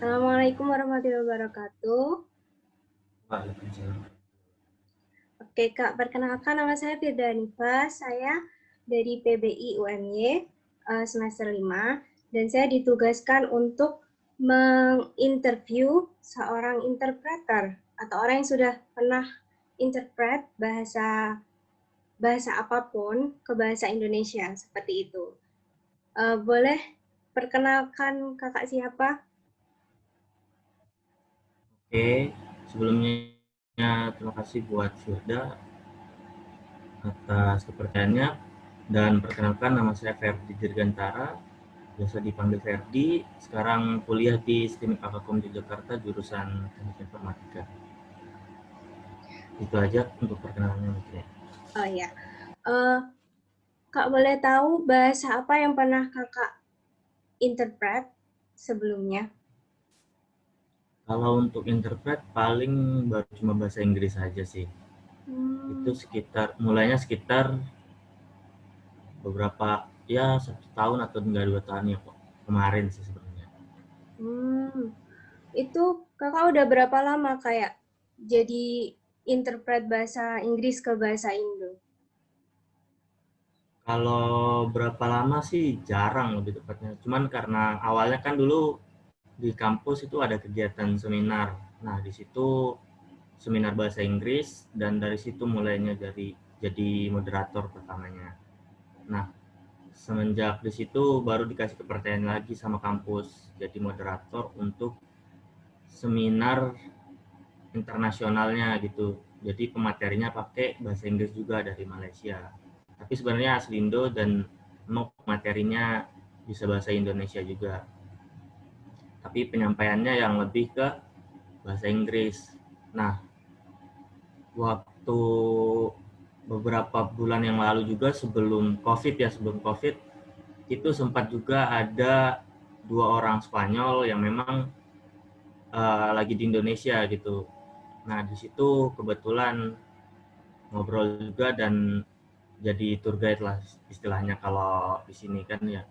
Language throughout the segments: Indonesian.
Assalamualaikum warahmatullahi wabarakatuh. Waalaikumsalam. Oke Kak, perkenalkan nama saya Firda Hanifa. Saya dari PBI UMY semester 5 dan saya ditugaskan untuk menginterview seorang interpreter atau orang yang sudah pernah interpret bahasa bahasa apapun ke bahasa Indonesia seperti itu. Boleh perkenalkan Kakak siapa? Oke, sebelumnya terima kasih buat Firda atas kepercayaannya dan perkenalkan nama saya Ferdi Dirgantara, biasa dipanggil Ferdi. Sekarang kuliah di STIM Fakultas di Jakarta jurusan Teknik Informatika. Itu aja untuk perkenalannya mungkin ya. Oh ya, uh, Kak boleh tahu bahasa apa yang pernah Kakak interpret sebelumnya? Kalau untuk interpret paling baru cuma bahasa Inggris saja sih. Itu Hmm, mulainya sekitar beberapa ya 1 tahun atau enggak 2 tahun ya kok kemarin sih sebenarnya. hmm. Itu Kakak udah berapa lama kayak jadi interpret bahasa Inggris ke bahasa Indo? Kalau berapa lama sih jarang lebih tepatnya. Cuman karena awalnya kan dulu di kampus itu ada kegiatan seminar. Nah, di situ seminar bahasa Inggris dan dari situ mulainya jadi moderator pertamanya. Nah, semenjak di situ baru dikasih kepercayaan lagi sama kampus jadi moderator untuk seminar internasionalnya gitu. Jadi pematerinya pakai bahasa Inggris juga dari Malaysia. Tapi sebenarnya asli Indo dan mau materinya bisa bahasa Indonesia juga. Tapi penyampaiannya yang lebih ke bahasa Inggris. Nah, waktu beberapa bulan yang lalu juga sebelum COVID itu sempat juga ada 2 orang Spanyol yang memang lagi di Indonesia gitu. Nah, di situ kebetulan ngobrol juga dan jadi tour guide lah istilahnya kalau di sini kan ya.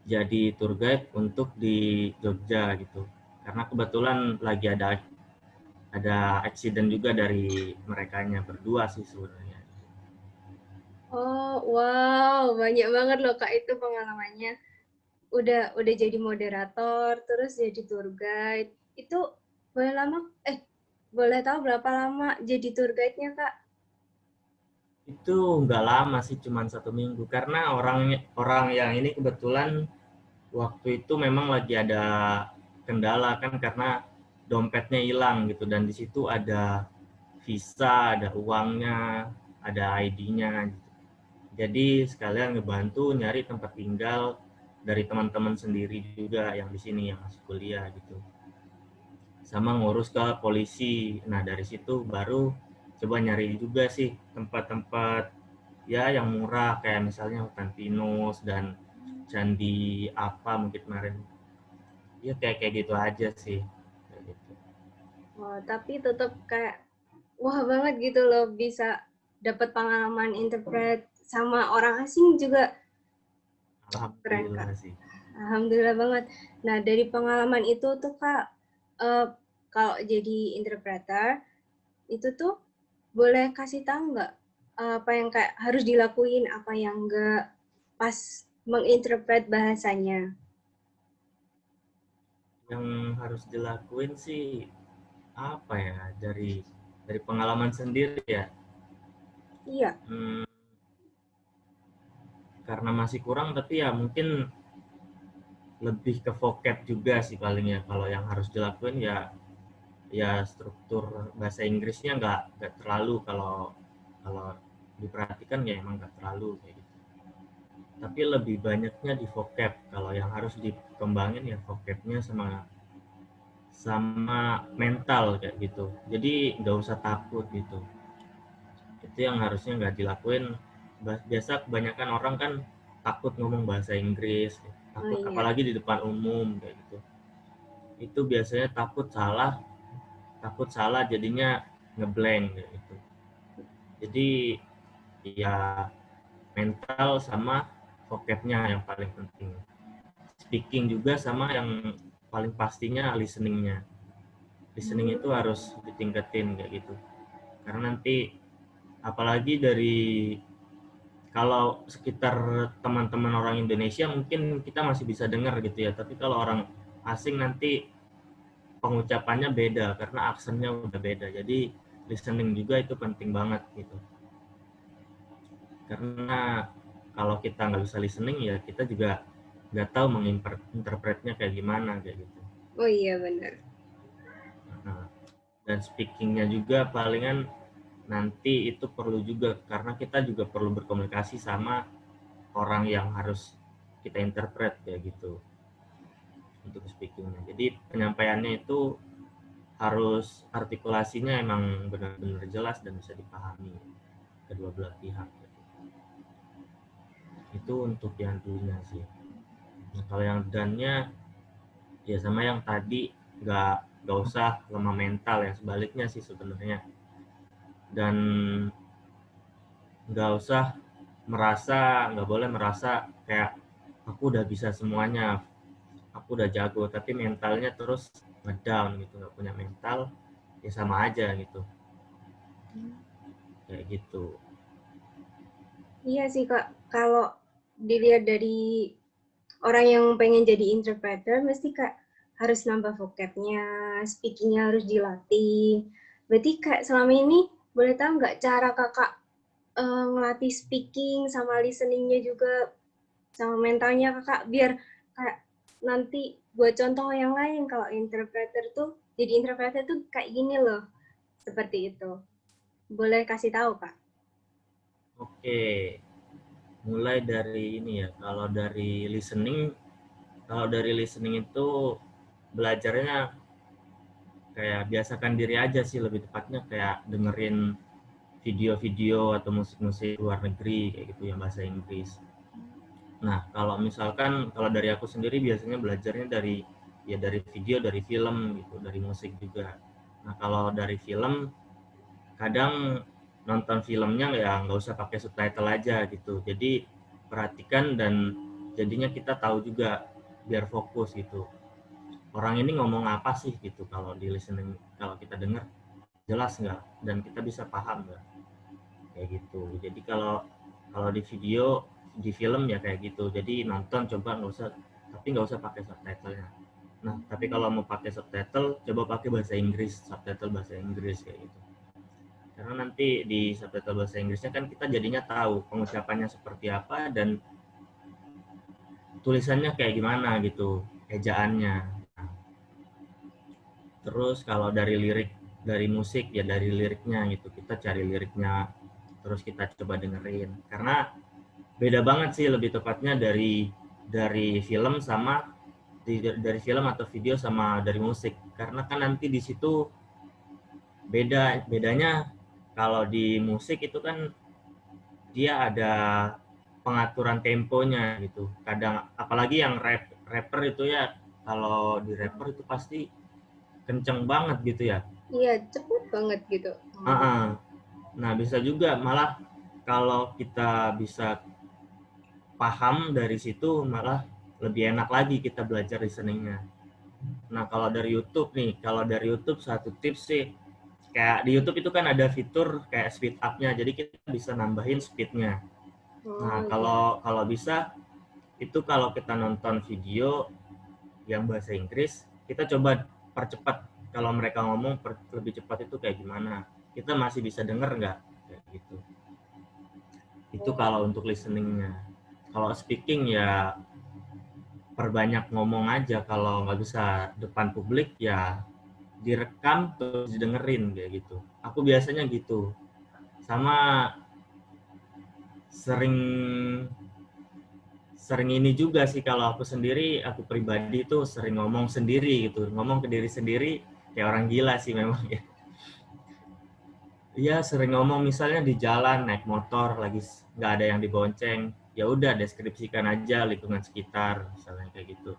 Jadi tour guide untuk di Jogja gitu. Karena kebetulan lagi ada accident juga dari merekanya berdua sih sebenarnya. Oh, wow, banyak banget loh Kak itu pengalamannya. Udah jadi moderator, terus jadi tour guide. Itu boleh lama boleh tahu berapa lama jadi tour guide-nya Kak? Itu nggak lama sih, cuman 1 minggu. Karena orang yang ini kebetulan waktu itu memang lagi ada kendala kan karena dompetnya hilang gitu dan di situ ada visa, ada uangnya, ada ID-nya gitu. Jadi sekalian ngebantu nyari tempat tinggal dari teman-teman sendiri juga yang di sini yang masih kuliah gitu. Sama ngurus ke polisi. Nah, dari situ baru coba nyari juga sih tempat-tempat ya yang murah kayak misalnya Hutan Pinus dan Candi apa mungkin kemarin. Ya kayak kayak gitu aja sih. Kayak gitu. Oh, tapi tetap kayak wah banget gitu loh bisa dapat pengalaman interpret sama orang asing juga keren Kak. Alhamdulillah sih. Alhamdulillah banget. Nah, dari pengalaman itu tuh Kak, eh, kalau jadi interpreter, itu tuh boleh kasih tahu nggak apa yang kayak harus dilakuin, apa yang nggak pas menginterpret bahasanya? Yang harus dilakuin sih apa ya dari pengalaman sendiri ya. Iya, Hmm, karena masih kurang tapi ya mungkin lebih ke vocab juga sih paling ya kalau yang harus dilakuin ya ya struktur bahasa Inggrisnya nggak terlalu kalau kalau diperhatikan ya emang nggak terlalu kayak gitu. Tapi lebih banyaknya di vocab. Kalau yang harus dikembangin ya vocabnya sama sama mental kayak gitu. Jadi nggak usah takut gitu. Itu yang harusnya nggak dilakuin. Biasa kebanyakan orang kan takut ngomong bahasa Inggris, oh takut iya. apalagi di depan umum kayak gitu. Itu biasanya takut salah jadinya ngeblank kayak gitu. Jadi ya mental sama vocabnya yang paling penting. Speaking juga sama yang paling pastinya listeningnya. Listening itu harus ditingkatin kayak gitu. Karena nanti apalagi dari kalau sekitar teman-teman orang Indonesia mungkin kita masih bisa dengar gitu ya, tapi kalau orang asing nanti pengucapannya beda karena aksennya udah beda. Jadi listening juga itu penting banget gitu. Karena kalau kita nggak bisa listening ya kita juga nggak tahu menginterpretnya kayak gimana kayak gitu. Oh iya benar. Nah, dan speakingnya juga palingan nanti itu perlu juga karena kita juga perlu berkomunikasi sama orang yang harus kita interpret kayak gitu untuk speakingnya. Jadi penyampaiannya itu harus artikulasinya emang benar-benar jelas dan bisa dipahami kedua belah pihak. Itu untuk yang dulunya sih. Nah, kalau yang dannya ya sama yang tadi, nggak usah lemah mental ya, sebaliknya sih sebenarnya. Dan nggak boleh merasa kayak aku udah bisa semuanya, aku udah jago, tapi mentalnya terus ngedown gitu, nggak punya mental, ya sama aja gitu. Kayak gitu. Iya sih Kak, kalau dilihat dari orang yang pengen jadi interpreter, mesti Kak harus nambah vocabnya, speakingnya harus dilatih. Berarti Kak selama ini boleh tahu nggak cara Kakak ngelatih speaking sama listeningnya juga sama mentalnya Kakak biar kayak nanti buat contoh yang lain kalau interpreter tuh jadi interpreter tuh kayak gini loh, seperti itu. Boleh kasih tahu Kak? Oke, mulai dari ini ya, kalau dari listening itu belajarnya kayak biasakan diri aja sih, lebih tepatnya kayak dengerin video-video atau musik-musik luar negeri kayak gitu yang bahasa Inggris. Nah, kalau misalkan kalau dari aku sendiri biasanya belajarnya dari video, dari film gitu, dari musik juga. Nah, kalau dari film kadang nonton filmnya ya nggak usah pakai subtitle aja gitu. Jadi perhatikan dan jadinya kita tahu juga biar fokus gitu. Orang ini ngomong apa sih gitu kalau di listening, kalau kita dengar jelas nggak dan kita bisa paham nggak kayak gitu. Jadi kalau kalau di film ya kayak gitu. Jadi nonton coba nggak usah pakai subtitlenya. Nah, tapi kalau mau pakai subtitle, coba pakai bahasa Inggris, subtitle bahasa Inggris kayak gitu. Karena nanti di subtitle bahasa Inggrisnya kan kita jadinya tahu pengucapannya seperti apa dan tulisannya kayak gimana gitu, ejaannya. Nah, terus kalau dari musik ya dari liriknya gitu, kita cari liriknya, terus kita coba dengerin. Karena beda banget sih lebih tepatnya dari film sama dari film atau video sama dari musik. Karena kan nanti di situ bedanya kalau di musik itu kan dia ada pengaturan temponya gitu. Kadang apalagi yang rapper itu ya, kalau di rapper itu pasti kenceng banget gitu ya. Iya, cepet banget gitu. Nah, bisa juga malah kalau kita bisa paham dari situ malah lebih enak lagi kita belajar listeningnya. Nah, kalau dari YouTube satu tips sih, kayak di YouTube itu kan ada fitur kayak speed up-nya, jadi kita bisa nambahin speed-nya. Nah, kalau bisa itu kalau kita nonton video yang bahasa Inggris, kita coba percepat. Kalau mereka ngomong lebih cepat itu kayak gimana? Kita masih bisa denger nggak? Kayak gitu. Itu kalau untuk listeningnya. Kalau speaking ya perbanyak ngomong aja. Kalau nggak bisa depan publik ya direkam terus didengerin kayak gitu. Aku biasanya gitu. Sama sering sering ini juga sih, kalau aku pribadi tuh sering ngomong sendiri gitu, ngomong ke diri sendiri kayak orang gila sih memang ya. Iya, sering ngomong misalnya di jalan naik motor lagi nggak ada yang dibonceng, ya udah deskripsikan aja lingkungan sekitar misalnya kayak gitu.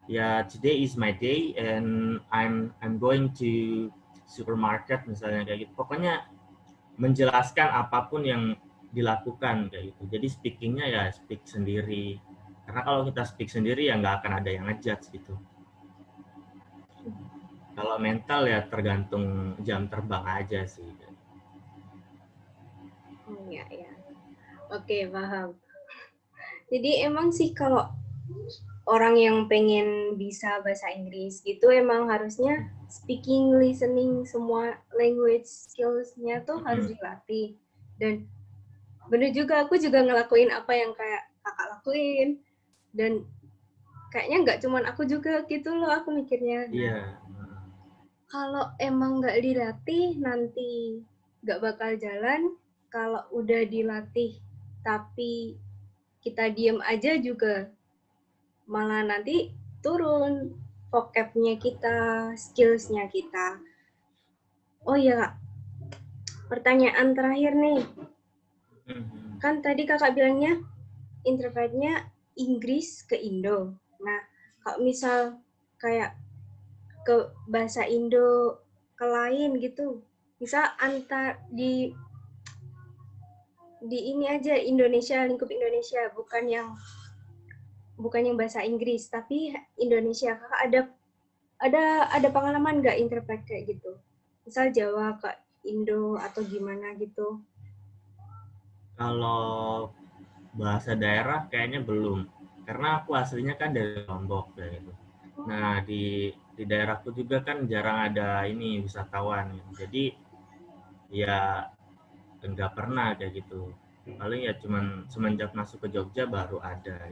Ya, today is my day and I'm going to supermarket misalnya kayak gitu. Pokoknya menjelaskan apapun yang dilakukan kayak gitu. Jadi speakingnya ya speak sendiri. Karena kalau kita speak sendiri ya nggak akan ada yang ngejudge gitu. Kalau mental ya tergantung jam terbang aja sih. Iya, ya. Oke, paham. Jadi emang sih kalau orang yang pengen bisa bahasa Inggris gitu emang harusnya speaking, listening, semua language skills-nya tuh harus dilatih. Dan bener juga, aku juga ngelakuin apa yang kayak kakak lakuin. Dan kayaknya nggak cuman aku juga gitu loh, aku mikirnya. Nah, Iya. kalau emang nggak dilatih, nanti nggak bakal jalan. Kalau udah dilatih, tapi kita diem aja juga malah nanti turun vocab-nya kita, skills-nya kita. Oh ya, pertanyaan terakhir nih. Kan tadi kakak bilangnya introvert-nya Inggris ke Indo. Nah, kalau misal kayak ke bahasa Indo ke lain gitu, misal antar di ini aja Indonesia, lingkup Indonesia, bukan yang bahasa Inggris, tapi Indonesia. Kakak ada pengalaman nggak introvert kayak gitu? Misal Jawa ke Indo atau gimana gitu? Kalau bahasa daerah kayaknya belum, karena aku aslinya kan dari Lombok kayak gitu. Nah di daerahku juga kan jarang ada ini wisatawan, jadi ya nggak pernah kayak gitu. Paling ya cuman semenjak masuk ke Jogja baru ada.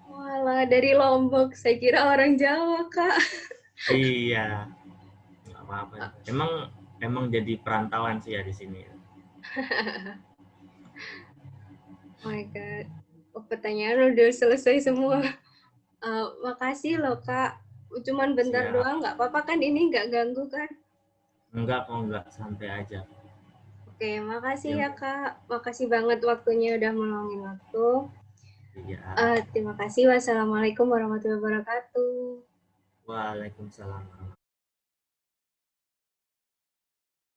Walah, dari Lombok. Saya kira orang Jawa, Kak. Iya, nggak apa-apa. Emang emang jadi perantauan sih ya di sini. Oh my God. Oh, pertanyaan udah selesai semua. Makasih loh, Kak. Cuman bentar Siap. doang, nggak apa-apa kan? Ini nggak ganggu kan? Enggak kok, enggak, santai aja. Oke, makasih Yang ya, Kak. Makasih banget waktunya udah meluangin waktu. iya. Terima kasih. Wassalamualaikum warahmatullahi wabarakatuh. Waalaikumsalam warahmatullahi